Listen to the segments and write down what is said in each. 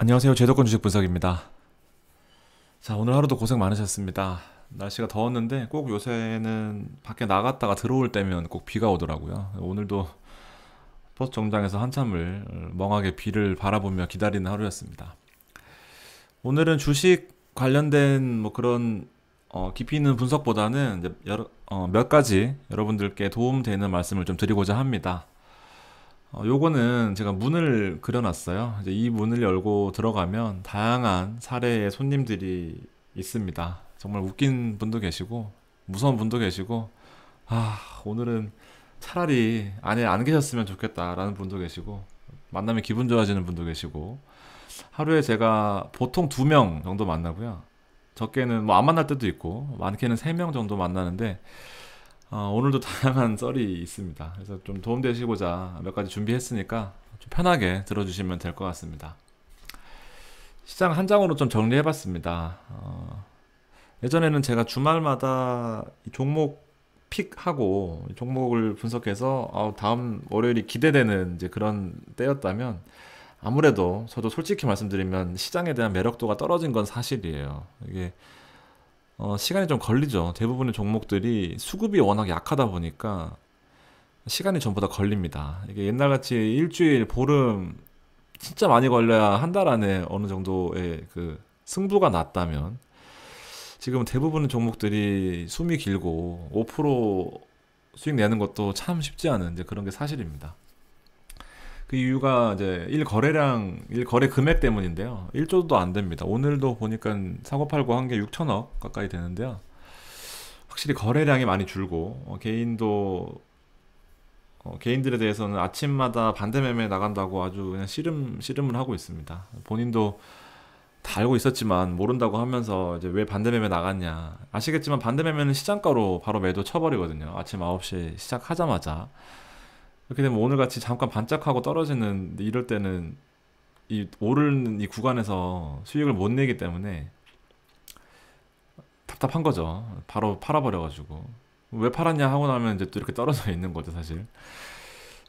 안녕하세요. 제도권 주식 분석입니다. 자, 오늘 하루도 고생 많으셨습니다. 날씨가 더웠는데 꼭 요새는 밖에 나갔다가 들어올 때면 꼭 비가 오더라고요. 오늘도 버스 정장에서 한참을 멍하게 비를 바라보며 기다리는 하루였습니다. 오늘은 주식 관련된 뭐 그런 깊이 있는 분석보다는 이제 몇 가지 여러분들께 도움되는 말씀을 좀 드리고자 합니다. 요거는 제가 문을 그려놨어요. 이제 이 문을 열고 들어가면 다양한 사례의 손님들이 있습니다. 정말 웃긴 분도 계시고, 무서운 분도 계시고, 오늘은 차라리 안에 안 계셨으면 좋겠다라는 분도 계시고, 만나면 기분 좋아지는 분도 계시고, 하루에 제가 보통 2명 정도 만나고요. 적게는 뭐 안 만날 때도 있고, 많게는 3명 정도 만나는데, 오늘도 다양한 썰이 있습니다. 그래서 좀 도움되시고자 몇 가지 준비했으니까 좀 편하게 들어주시면 될 것 같습니다. 시장 한 장으로 좀 정리해봤습니다. 예전에는 제가 주말마다 이 종목 픽하고 이 종목을 분석해서 다음 월요일이 기대되는 이제 그런 때였다면 아무래도 저도 솔직히 말씀드리면 시장에 대한 매력도가 떨어진 건 사실이에요. 이게 시간이 좀 걸리죠. 대부분의 종목들이 수급이 워낙 약하다 보니까 시간이 전부 다 걸립니다. 이게 옛날같이 일주일, 보름 진짜 많이 걸려야 한 달 안에 어느 정도의 그 승부가 났다면 지금 대부분의 종목들이 숨이 길고 5% 수익 내는 것도 참 쉽지 않은 이제 그런 게 사실입니다. 그 이유가 이제 일 거래 금액 때문인데요. 1조도 안 됩니다. 오늘도 보니까 사고 팔고 한 게 6천억 가까이 되는데요. 확실히 거래량이 많이 줄고 개인들에 대해서는 아침마다 반대 매매 나간다고 아주 그냥 씨름을 하고 있습니다. 본인도 다 알고 있었지만 모른다고 하면서 이제 왜 반대 매매 나갔냐. 아시겠지만 반대 매매는 시장가로 바로 매도 쳐버리거든요. 아침 9시에 시작하자마자. 그렇게 되면 오늘같이 잠깐 반짝하고 떨어지는 이럴 때는 이 오르는 이 구간에서 수익을 못 내기 때문에 답답한 거죠. 바로 팔아버려가지고 왜 팔았냐 하고 나면 이제 또 이렇게 떨어져 있는 거죠, 사실.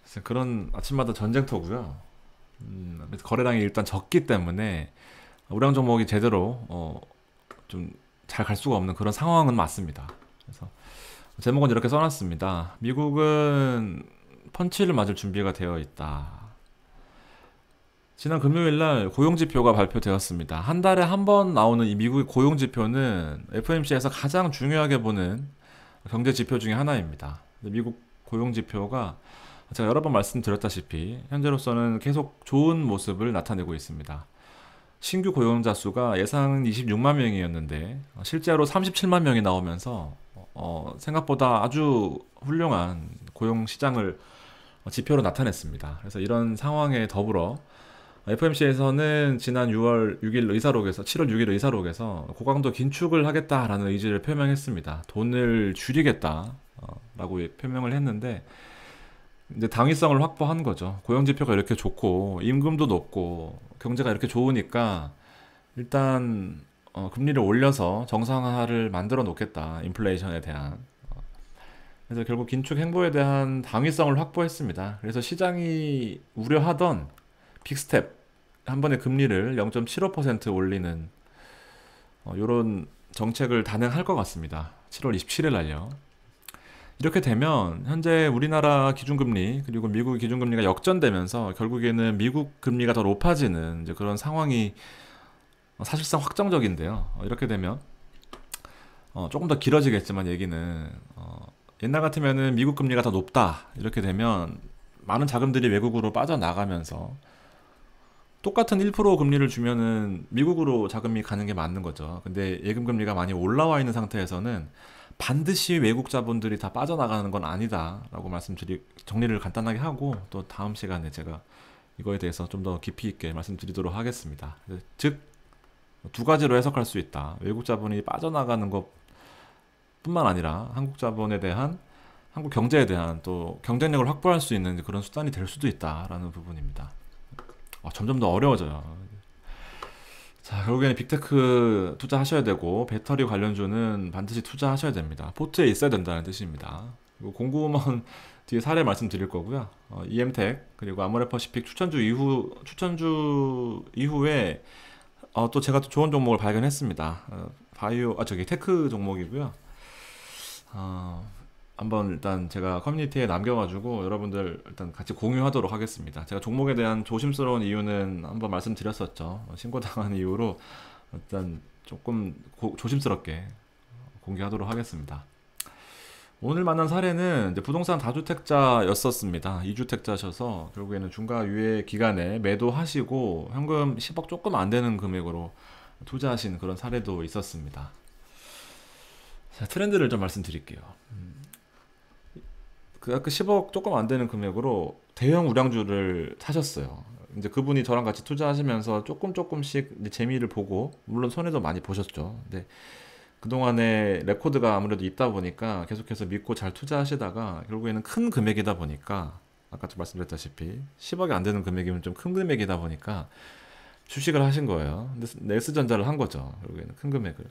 그래서 그런 아침마다 전쟁터고요. 그래서 거래량이 일단 적기 때문에 우량 종목이 제대로 좀 잘 갈 수가 없는 그런 상황은 맞습니다. 그래서 제목은 이렇게 써놨습니다. 미국은 펀치를 맞을 준비가 되어 있다. 지난 금요일 날 고용지표가 발표되었습니다. 한 달에 한 번 나오는 이 미국의 고용지표는 FOMC에서 가장 중요하게 보는 경제 지표 중에 하나입니다. 미국 고용지표가 제가 여러 번 말씀드렸다시피 현재로서는 계속 좋은 모습을 나타내고 있습니다. 신규 고용자 수가 예상은 26만 명이었는데 실제로 37만 명이 나오면서 생각보다 아주 훌륭한 고용 시장을 지표로 나타냈습니다. 그래서 이런 상황에 더불어 FOMC에서는 지난 6월 6일 의사록에서 7월 6일 의사록에서 고강도 긴축을 하겠다라는 의지를 표명했습니다. 돈을 줄이겠다 라고 표명을 했는데 이제 당위성을 확보한 거죠. 고용 지표가 이렇게 좋고 임금도 높고 경제가 이렇게 좋으니까 일단 금리를 올려서 정상화를 만들어 놓겠다. 인플레이션에 대한. 그래서 결국 긴축 행보에 대한 당위성을 확보했습니다. 그래서 시장이 우려하던 빅스텝 한 번에 금리를 0.75% 올리는 이런 정책을 단행할 것 같습니다. 7월 27일 날요. 이렇게 되면 현재 우리나라 기준금리 그리고 미국 기준금리가 역전되면서 결국에는 미국 금리가 더 높아지는 이제 그런 상황이 사실상 확정적인데요. 이렇게 되면 조금 더 길어지겠지만 얘기는 옛날 같으면은 미국 금리가 더 높다 이렇게 되면 많은 자금들이 외국으로 빠져나가면서 똑같은 1% 금리를 주면은 미국으로 자금이 가는 게 맞는 거죠. 근데 예금 금리가 많이 올라와 있는 상태에서는 반드시 외국 자본들이 다 빠져나가는 건 아니다라고 정리를 간단하게 하고 또 다음 시간에 제가 이거에 대해서 좀 더 깊이 있게 말씀드리도록 하겠습니다. 즉, 두 가지로 해석할 수 있다. 외국 자본이 빠져나가는 것뿐만 아니라 한국 경제에 대한 또 경쟁력을 확보할 수 있는 그런 수단이 될 수도 있다라는 부분입니다. 점점 더 어려워져요. 자, 결국에는 빅테크 투자하셔야 되고 배터리 관련주는 반드시 투자하셔야 됩니다. 포트에 있어야 된다는 뜻입니다. 그리고 공구먼 뒤에 사례 말씀드릴 거고요. EM텍 그리고 아모레퍼시픽 추천주 이후에 또 제가 또 좋은 종목을 발견했습니다. 저기 테크 종목이고요. 한번 일단 제가 커뮤니티에 남겨가지고 여러분들 일단 같이 공유하도록 하겠습니다. 제가 종목에 대한 조심스러운 이유는 한번 말씀드렸었죠. 신고당한 이유로 일단 조금 조심스럽게 공개하도록 하겠습니다. 오늘 만난 사례는 이제 부동산 다주택자였었습니다. 2주택자셔서 결국에는 중과 유예 기간에 매도하시고 현금 10억 조금 안 되는 금액으로 투자하신 그런 사례도 있었습니다. 자, 트렌드를 좀 말씀드릴게요. 아까 10억 조금 안 되는 금액으로 대형 우량주를 사셨어요. 이제 그분이 저랑 같이 투자하시면서 조금씩 이제 재미를 보고, 물론 손해도 많이 보셨죠. 근데 그동안에 레코드가 아무래도 있다 보니까 계속해서 믿고 잘 투자하시다가 결국에는 큰 금액이다 보니까, 아까 좀 말씀드렸다시피 10억이 안 되는 금액이면 좀 큰 금액이다 보니까 주식을 하신 거예요. 근데 S전자를 한 거죠. 결국에는 큰 금액을.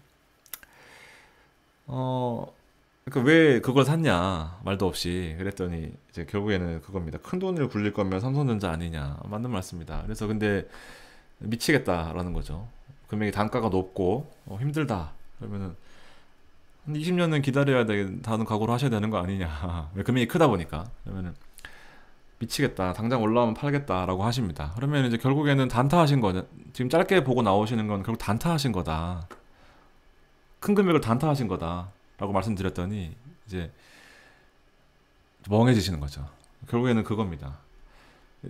그러니까 왜 그걸 샀냐 말도 없이 그랬더니 이제 결국에는 그겁니다. 큰 돈을 굴릴 거면 삼성전자 아니냐, 맞는 말씀입니다. 그래서 근데 미치겠다라는 거죠. 금액이 단가가 높고 힘들다 그러면은 한 20년은 기다려야 된다는 각오를 하셔야 되는 거 아니냐. 왜 금액이 크다 보니까. 그러면은 미치겠다, 당장 올라오면 팔겠다라고 하십니다. 그러면 이제 결국에는 단타하신 거죠. 지금 짧게 보고 나오시는 건 결국 단타하신 거다, 큰 금액을 단타하신 거다 라고 말씀드렸더니 이제 멍해지시는 거죠. 결국에는 그겁니다.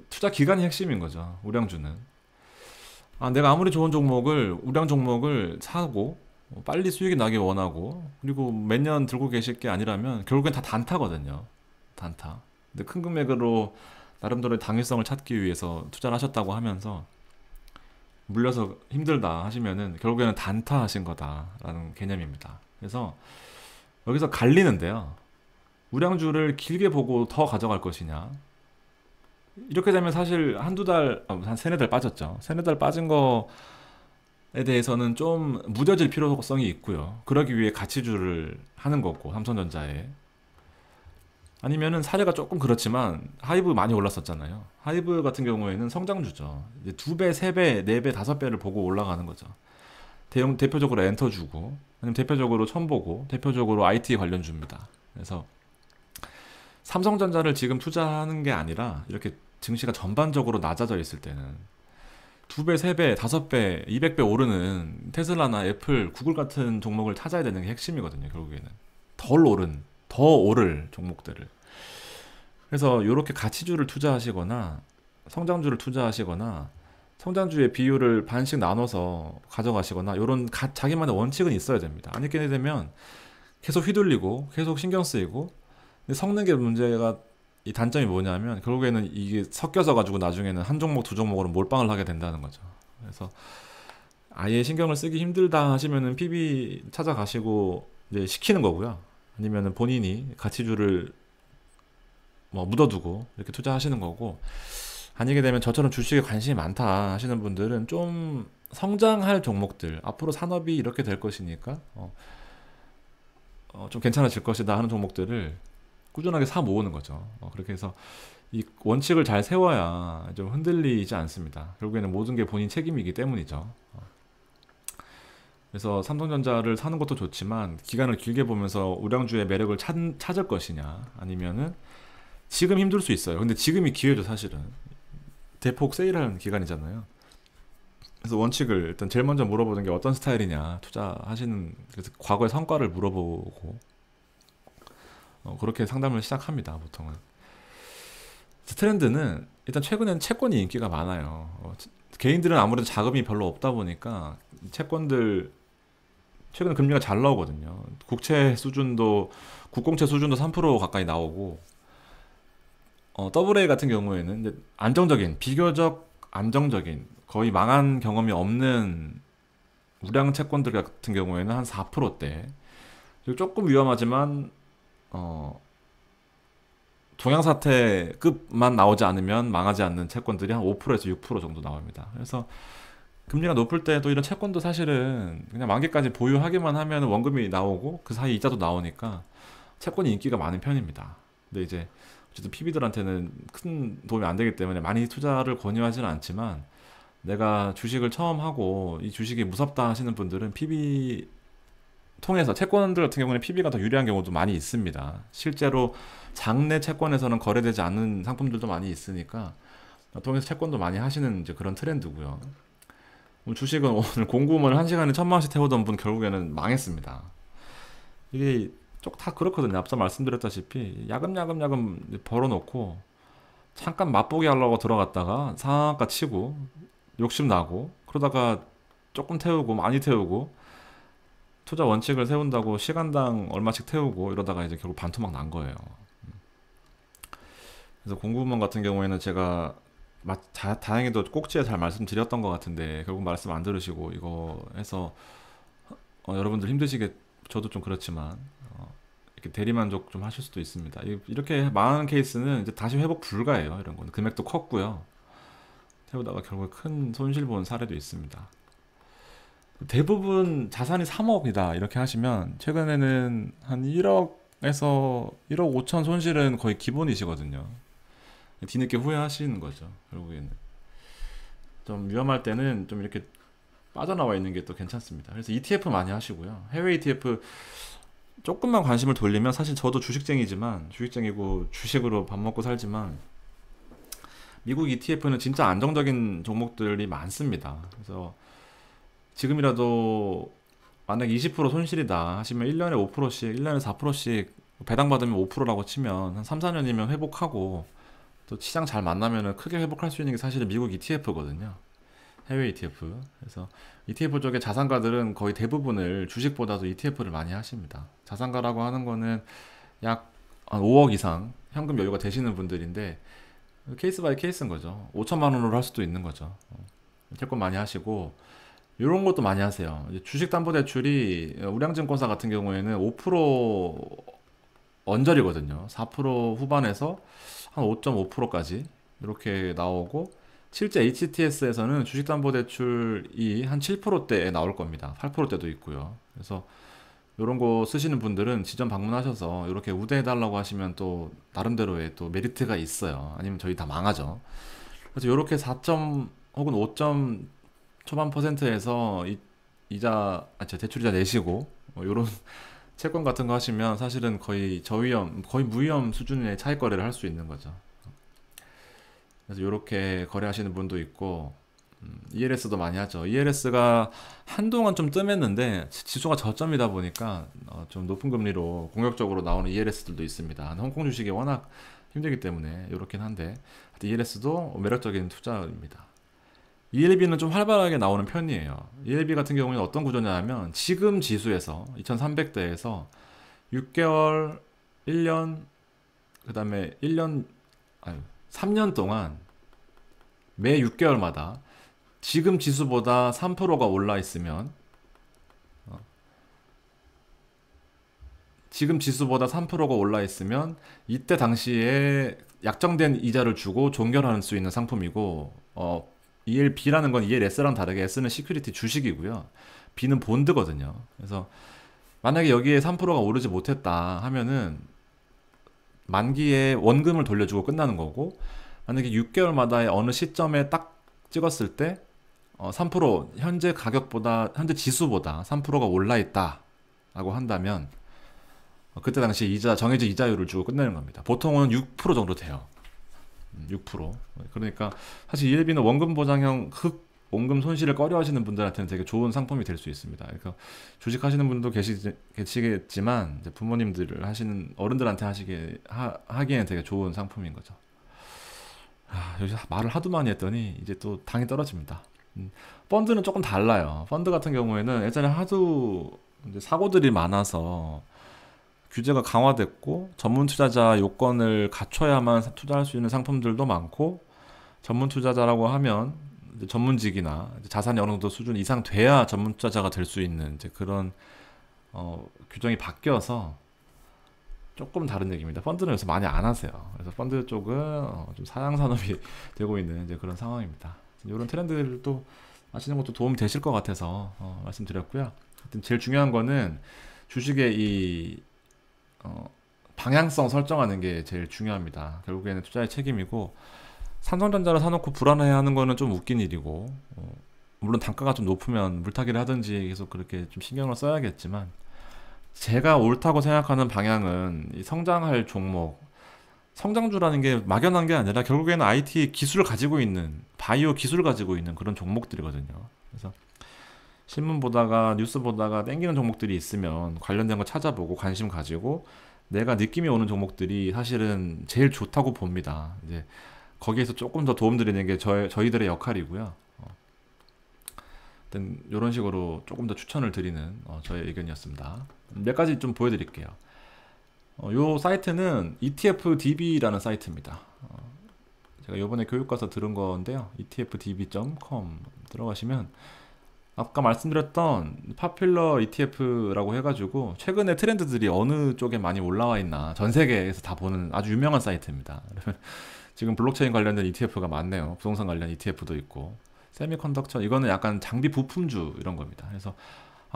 투자 기간이 핵심인 거죠. 우량주는. 내가 아무리 좋은 종목을, 우량 종목을 사고 빨리 수익이 나기 원하고 그리고 몇 년 들고 계실 게 아니라면 결국엔 다 단타거든요. 단타. 근데 큰 금액으로 나름대로의 당위성을 찾기 위해서 투자를 하셨다고 하면서 물려서 힘들다 하시면은 결국에는 단타 하신 거다라는 개념입니다. 그래서 여기서 갈리는데요. 우량주를 길게 보고 더 가져갈 것이냐. 이렇게 되면 사실 한두 달, 한 세네 달 빠졌죠. 세네 달 빠진 거에 대해서는 좀 무뎌질 필요성이 있고요. 그러기 위해 가치주를 하는 거고, 삼성전자에. 아니면은 사례가 조금 그렇지만 하이브 많이 올랐었잖아요. 하이브 같은 경우에는 성장주죠. 이제 2배, 3배, 4배, 5배를 보고 올라가는 거죠. 대표적으로 엔터주고, 아니면 대표적으로 첨보고, 대표적으로 IT 관련주입니다. 그래서 삼성전자를 지금 투자하는 게 아니라 이렇게 증시가 전반적으로 낮아져 있을 때는 2배, 3배, 5배, 200배 오르는 테슬라나 애플, 구글 같은 종목을 찾아야 되는 게 핵심이거든요. 결국에는 더 오를 종목들을. 그래서 이렇게 가치주를 투자하시거나 성장주를 투자하시거나 성장주의 비율을 반씩 나눠서 가져가시거나, 이런 자기만의 원칙은 있어야 됩니다. 아니게 되면 계속 휘둘리고 계속 신경 쓰이고, 근데 섞는 게 문제가, 이 단점이 뭐냐면 결국에는 이게 섞여서 가지고 나중에는 한 종목 두 종목으로 몰빵을 하게 된다는 거죠. 그래서 아예 신경을 쓰기 힘들다 하시면은 PB 찾아가시고 이제 시키는 거고요. 아니면은 본인이 가치주를 묻어두고 이렇게 투자하시는 거고, 아니게 되면 저처럼 주식에 관심이 많다 하시는 분들은 좀 성장할 종목들, 앞으로 산업이 이렇게 될 것이니까 좀 괜찮아질 것이다 하는 종목들을 꾸준하게 사 모으는 거죠. 그렇게 해서 이 원칙을 잘 세워야 좀 흔들리지 않습니다. 결국에는 모든 게 본인 책임이기 때문이죠. 그래서 삼성전자를 사는 것도 좋지만 기간을 길게 보면서 우량주의 매력을 찾을 것이냐, 아니면은 지금 힘들 수 있어요. 근데 지금이 기회죠. 사실은 대폭 세일하는 기간이잖아요. 그래서 원칙을 일단 제일 먼저 물어보는 게 어떤 스타일이냐, 투자하시는, 그래서 과거의 성과를 물어보고 그렇게 상담을 시작합니다. 보통은. 트렌드는 일단 최근엔 채권이 인기가 많아요. 개인들은 아무래도 자금이 별로 없다 보니까 채권들 최근에 금리가 잘 나오거든요. 국채 수준도, 국공채 수준도 3% 가까이 나오고, AA 같은 경우에는 이제 안정적인, 비교적 안정적인, 거의 망한 경험이 없는 우량 채권들 같은 경우에는 한 4%대. 그리고 조금 위험하지만 동양사태급만 나오지 않으면 망하지 않는 채권들이 한 5%에서 6% 정도 나옵니다. 그래서 금리가 높을 때도 이런 채권도 사실은 그냥 만기까지 보유하기만 하면 원금이 나오고 그 사이 이자도 나오니까 채권이 인기가 많은 편입니다. 근데 이제 어쨌든 PB들한테는 큰 도움이 안 되기 때문에 많이 투자를 권유하지는 않지만, 내가 주식을 처음 하고 이 주식이 무섭다 하시는 분들은 PB 통해서, 채권들 같은 경우는 PB가 더 유리한 경우도 많이 있습니다. 실제로 장내 채권에서는 거래되지 않는 상품들도 많이 있으니까 통해서 채권도 많이 하시는 이제 그런 트렌드고요. 주식은 오늘 공구먼을 한 시간에 1,000만 원씩 태우던 분 결국에는 망했습니다. 이게 쭉 다 그렇거든요. 앞서 말씀드렸다시피 야금야금 벌어놓고 잠깐 맛보기 하려고 들어갔다가 상한가 치고 욕심 나고, 그러다가 조금 태우고 많이 태우고, 투자 원칙을 세운다고 시간당 얼마씩 태우고 이러다가 이제 결국 반토막 난 거예요. 그래서 공구먼 같은 경우에는 제가 다행히도 꼭지에 잘 말씀드렸던 것 같은데 결국 말씀 안 들으시고 이거 해서 여러분들 힘드시게, 저도 좀 그렇지만 이렇게 대리만족 좀 하실 수도 있습니다. 이렇게 망하는 케이스는 이제 다시 회복 불가예요. 이런 거는 금액도 컸고요. 태우다가 결국 큰 손실 본 사례도 있습니다. 대부분 자산이 3억이다 이렇게 하시면 최근에는 한 1억에서 1억 5천 손실은 거의 기본이시거든요. 뒤늦게 후회하시는 거죠. 결국에는 좀 위험할 때는 좀 이렇게 빠져나와 있는 게 또 괜찮습니다. 그래서 ETF 많이 하시고요. 해외 ETF 조금만 관심을 돌리면, 사실 저도 주식쟁이고 주식으로 밥 먹고 살지만 미국 ETF는 진짜 안정적인 종목들이 많습니다. 그래서 지금이라도 만약 20% 손실이다 하시면 1년에 5%씩, 1년에 4%씩 배당받으면 5%라고 치면 한 3, 4년이면 회복하고, 또 시장 잘 만나면은 크게 회복할 수 있는 게 사실은 미국 ETF거든요. 해외 ETF. 그래서 ETF 쪽에 자산가들은 거의 대부분을 주식보다도 ETF를 많이 하십니다. 자산가라고 하는 거는 약 한 5억 이상 현금 여유가 되시는 분들인데, 케이스 바이 케이스인 거죠. 5천만 원으로 할 수도 있는 거죠. 채권 많이 하시고, 이런 것도 많이 하세요. 주식담보대출이 우량증권사 같은 경우에는 5% 언저리거든요. 4% 후반에서 한 5.5%까지 이렇게 나오고, 실제 HTS에서는 주식담보대출이 한 7%대에 나올 겁니다. 8%대도 있고요. 그래서 이런 거 쓰시는 분들은 지점 방문하셔서 이렇게 우대해달라고 하시면 또 나름대로의 또 메리트가 있어요. 아니면 저희 다 망하죠. 그래서 이렇게 4점 혹은 5점 초반 퍼센트에서 대출이자 내시고 이런 채권 같은 거 하시면 사실은 거의 저위험, 거의 무위험 수준의 차익 거래를 할 수 있는 거죠. 그래서 이렇게 거래하시는 분도 있고, ELS도 많이 하죠. ELS가 한동안 좀 뜸했는데 지수가 저점이다 보니까 좀 높은 금리로 공격적으로 나오는 ELS들도 있습니다. 홍콩 주식이 워낙 힘들기 때문에 이렇긴 한데, ELS도 매력적인 투자입니다. ELB는 좀 활발하게 나오는 편이에요. ELB 같은 경우는 어떤 구조냐면, 지금 지수에서 2300대에서 6개월, 1년, 그 다음에 3년 동안 매 6개월마다 지금 지수보다 3%가 올라 있으면, 지금 지수보다 3%가 올라 있으면 이때 당시에 약정된 이자를 주고 종결할 수 있는 상품이고, ELB라는 건 ELS랑 다르게 S는 시큐리티 주식이고요. B는 본드거든요. 그래서 만약에 여기에 3%가 오르지 못했다 하면은 만기에 원금을 돌려주고 끝나는 거고, 만약에 6개월마다의 어느 시점에 딱 찍었을 때 3% 현재 가격보다, 현재 지수보다 3%가 올라 있다 라고 한다면 그때 당시 정해진 이자율을 주고 끝내는 겁니다. 보통은 6% 정도 돼요. 6%. 그러니까 사실 ELB는 원금 보장형 원금 손실을 꺼려하시는 분들한테는 되게 좋은 상품이 될 수 있습니다. 그러니까 주식 하시는 분도 계시겠지만, 이제 부모님들 하시는 어른들한테 하기에는 되게 좋은 상품인 거죠. 여기서 말을 하도 많이 했더니 이제 또 당이 떨어집니다. 펀드는 조금 달라요. 펀드 같은 경우에는 예전에 하도 이제 사고들이 많아서 규제가 강화됐고, 전문 투자자 요건을 갖춰야만 투자할 수 있는 상품들도 많고, 전문 투자자라고 하면 이제 전문직이나 이제 자산이 어느 정도 수준 이상 돼야 전문 투자자가 될 수 있는 이제 그런 규정이 바뀌어서 조금 다른 얘기입니다. 펀드는 요새 많이 안 하세요. 그래서 펀드 쪽은 좀 사양 산업이 되고 있는 이제 그런 상황입니다. 이런 트렌드들도 아시는 것도 도움이 되실 것 같아서 말씀드렸고요. 하여튼 제일 중요한 거는 주식의 방향성 설정하는 게 제일 중요합니다. 결국에는 투자의 책임이고, 삼성전자를 사놓고 불안해하는 거는 좀 웃긴 일이고, 물론 단가가 좀 높으면 물타기를 하든지 계속 그렇게 좀 신경을 써야겠지만, 제가 옳다고 생각하는 방향은 이 성장할 종목, 성장주라는 게 막연한 게 아니라 결국에는 IT 기술을 가지고 있는, 바이오 기술을 가지고 있는 그런 종목들이거든요. 그래서 신문 보다가 뉴스 보다가 땡기는 종목들이 있으면 관련된 거 찾아보고 관심 가지고 내가 느낌이 오는 종목들이 사실은 제일 좋다고 봅니다. 이제 거기에서 조금 더 도움 드리는 게 저희들의 역할이고요. 하여튼 이런 식으로 조금 더 추천을 드리는 저의 의견이었습니다. 몇 가지 좀 보여드릴게요. 요 사이트는 etfdb라는 사이트입니다. 제가 요번에 교육 가서 들은 건데요. etfdb.com 들어가시면 아까 말씀드렸던 파퓰러 ETF라고 해가지고 최근에 트렌드들이 어느 쪽에 많이 올라와 있나 전 세계에서 다 보는 아주 유명한 사이트입니다. 지금 블록체인 관련된 ETF가 많네요. 부동산 관련 ETF도 있고 세미컨덕터, 이거는 약간 장비 부품주 이런 겁니다. 그래서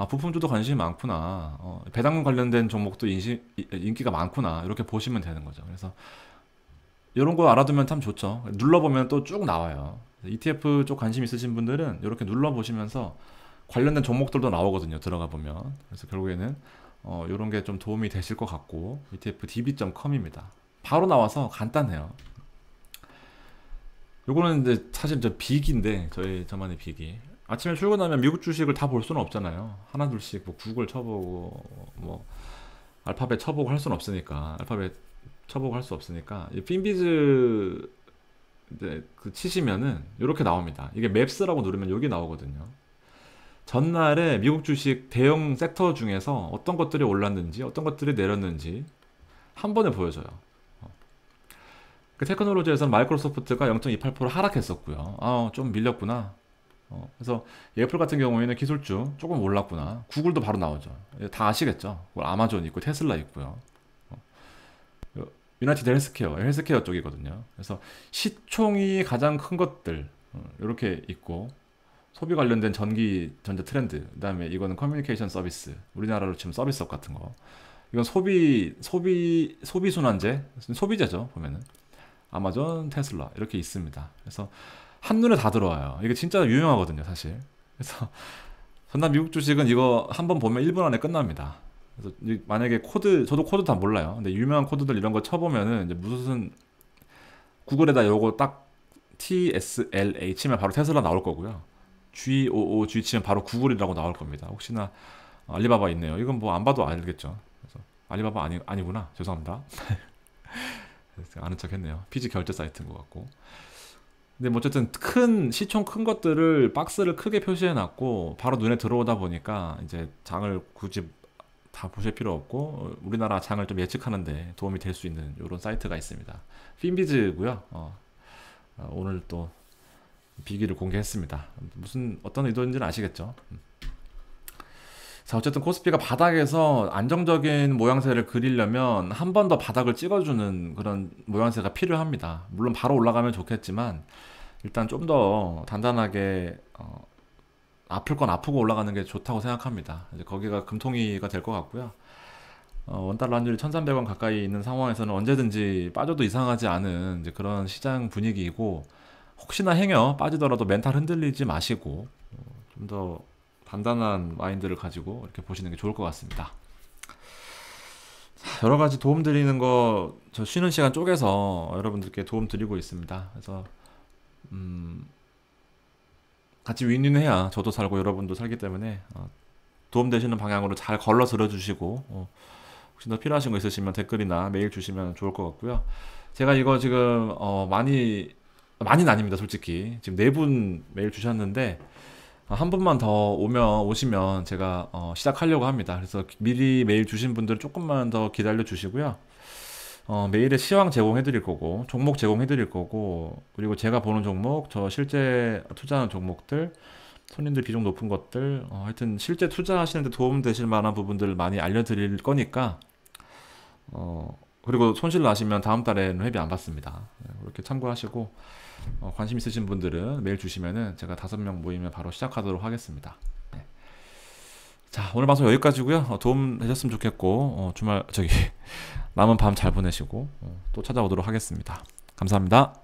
부품주도 관심이 많구나, 배당금 관련된 종목도 인기가 많구나, 이렇게 보시면 되는 거죠. 그래서 이런 거 알아두면 참 좋죠. 눌러보면 또 쭉 나와요. ETF 쪽 관심 있으신 분들은 이렇게 눌러보시면서 관련된 종목들도 나오거든요. 들어가 보면. 그래서 결국에는 이런 게 좀 도움이 되실 것 같고, etfdb.com입니다. 바로 나와서 간단해요. 요거는 이제 사실 저 빅인데, 저만의 빅이, 아침에 출근하면 미국 주식을 다 볼 수는 없잖아요. 하나 둘씩 뭐 구글 쳐보고 뭐 알파벳 쳐보고 할 수는 없으니까, 알파벳 쳐보고 할 수 없으니까 이 핀비즈 이제 그 치시면은 이렇게 나옵니다. 이게 맵스라고 누르면 여기 나오거든요. 전날에 미국 주식 대형 섹터 중에서 어떤 것들이 올랐는지 어떤 것들이 내렸는지 한 번에 보여줘요. 그 테크놀로지에서는 마이크로소프트가 0.28% 하락했었고요. 좀 밀렸구나. 그래서 애플 같은 경우에는 기술주 조금 올랐구나. 구글도 바로 나오죠. 다 아시겠죠? 아마존 있고 테슬라 있고요. 유나이티드 헬스케어 쪽이거든요. 그래서 시총이 가장 큰 것들 이렇게 있고, 소비 관련된 전기 전자 트렌드, 그다음에 이거는 커뮤니케이션 서비스, 우리나라로 치면 서비스업 같은 거, 이건 소비 순환재, 소비재죠. 보면은 아마존, 테슬라 이렇게 있습니다. 그래서 한눈에 다 들어와요. 이게 진짜 유명하거든요, 사실. 그래서 전날 미국 주식은 이거 한번 보면 1분 안에 끝납니다. 그래서 만약에 저도 코드 다 몰라요. 근데 유명한 코드들 이런 거 쳐보면은 이제 무슨 구글에다 요거 딱 TSLA 치면 바로 테슬라 나올 거고요. GOOG 치면 바로 구글이라고 나올 겁니다. 혹시나 알리바바 있네요. 이건 뭐 안 봐도 알겠죠. 그래서 알리바바 아니구나. 죄송합니다. 아는 척 했네요. 피지 결제 사이트인 것 같고. 근데 뭐 어쨌든 시총 큰 것들을 박스를 크게 표시해 놨고 바로 눈에 들어오다 보니까 이제 장을 굳이 다 보실 필요 없고 우리나라 장을 좀 예측하는데 도움이 될 수 있는 이런 사이트가 있습니다. 핀비즈고요. 오늘 또 비기를 공개했습니다. 어떤 의도인지는 아시겠죠? 자, 어쨌든 코스피가 바닥에서 안정적인 모양새를 그리려면 한 번 더 바닥을 찍어주는 그런 모양새가 필요합니다. 물론 바로 올라가면 좋겠지만 일단 좀 더 단단하게 아플 건 아프고 올라가는 게 좋다고 생각합니다. 이제 거기가 금통위가 될 것 같고요. 원달러 환율이 1,300원 가까이 있는 상황에서는 언제든지 빠져도 이상하지 않은 이제 그런 시장 분위기이고, 혹시나 행여 빠지더라도 멘탈 흔들리지 마시고 좀 더 단단한 마인드를 가지고 이렇게 보시는 게 좋을 것 같습니다. 여러 가지 도움 드리는 거 저 쉬는 시간 쪼개서 여러분들께 도움 드리고 있습니다. 그래서 같이 윈윈해야 저도 살고 여러분도 살기 때문에 도움 되시는 방향으로 잘 걸러 들어주시고, 혹시 더 필요하신 거 있으시면 댓글이나 메일 주시면 좋을 것 같고요. 제가 이거 지금 많이는 아닙니다. 솔직히 지금 4분 메일 주셨는데 한 분만 더 오시면 제가 시작하려고 합니다. 그래서 미리 메일 주신 분들 조금만 더 기다려 주시고요. 메일에 시황 제공해 드릴 거고, 종목 제공해 드릴 거고, 그리고 제가 보는 종목, 저 실제 투자하는 종목들, 손님들 비중 높은 것들, 하여튼 실제 투자하시는데 도움 되실 만한 부분들 많이 알려드릴 거니까, 그리고 손실 나시면 다음 달에는 회비 안 받습니다. 이렇게 참고하시고, 관심 있으신 분들은 메일 주시면은 제가 5명 모이면 바로 시작하도록 하겠습니다. 네. 자, 오늘 방송 여기까지고요. 도움 되셨으면 좋겠고 주말 남은 밤 잘 보내시고 또 찾아오도록 하겠습니다. 감사합니다.